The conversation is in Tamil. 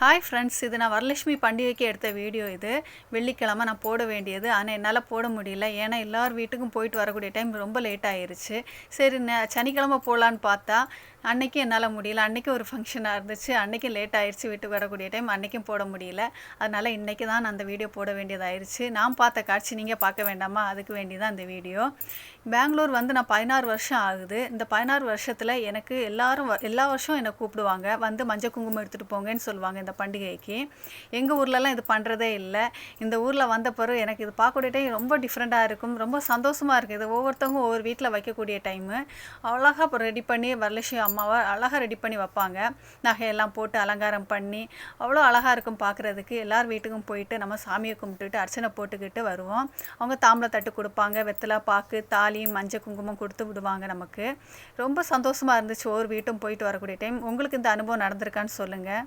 ஹாய் ஃப்ரெண்ட்ஸ், இது நான் வரலட்சுமி பண்டிகைக்கு எடுத்த வீடியோ. இது வெள்ளிக்கிழமை நான் போட வேண்டியது. ஆனால் என்னால் போட முடியல. ஏன்னா எல்லார் வீட்டுக்கும் போயிட்டு வரக்கூடிய டைம் ரொம்ப லேட் ஆயிருச்சு. சரி, சனிக்கிழமை போடலான்னு பார்த்தா அன்றைக்கி என்னால் முடியல. அன்றைக்கி ஒரு ஃபங்க்ஷனாக இருந்துச்சு. அன்றைக்கும் லேட் ஆயிடுச்சு வீட்டுக்கு வரக்கூடிய டைம். அன்றைக்கும் போட முடியல. அதனால் இன்றைக்கி தான் நான் அந்த வீடியோ போட வேண்டியதாயிருச்சு. நான் பார்த்த காட்சி நீங்கள் பார்க்க வேண்டாமா? அதுக்கு வேண்டி தான் இந்த வீடியோ. பெங்களூர் வந்து நான் 16 வருஷம் ஆகுது. இந்த 16 வருஷத்தில் எனக்கு எல்லா வருஷம் என்னை கூப்பிடுவாங்க. வந்து மஞ்சள் குங்குமம் எடுத்துகிட்டு போங்கன்னு சொல்லுவாங்க இந்த பண்டிகைக்கு. எங்கள் ஊர்லலாம் இது பண்ணுறதே இல்லை. இந்த ஊரில் வந்த பிறகு எனக்கு இது பார்க்கக்கூடிய டைம் ரொம்ப டிஃப்ரெண்ட்டாக இருக்கும். ரொம்ப சந்தோஷமாக இருக்குது. இது ஒவ்வொருத்தவங்க ஒவ்வொரு வீட்டில் வைக்கக்கூடிய டைமு. அழகாக இப்போ ரெடி பண்ணி வரலட்சுமி அம்மாவை அழகாக ரெடி பண்ணி வைப்பாங்க. நகையெல்லாம் போட்டு அலங்காரம் பண்ணி அவ்வளோ அழகாக இருக்கும் பார்க்குறதுக்கு. எல்லார் வீட்டுக்கும் போயிட்டு நம்ம சாமியை கும்பிட்டுட்டு அர்ச்சனை போட்டுக்கிட்டு வருவோம். அவங்க தாம்பளை தட்டு கொடுப்பாங்க. வெத்தலை பாக்கு தாலி மஞ்சள் குங்குமம் கொடுத்து விடுவாங்க நமக்கு. ரொம்ப சந்தோஷமாக இருந்துச்சு ஒவ்வொரு வீட்டும் போயிட்டு வரக்கூடிய டைம். உங்களுக்கு இந்த அனுபவம் நடந்திருக்கான்னு சொல்லுங்கள்.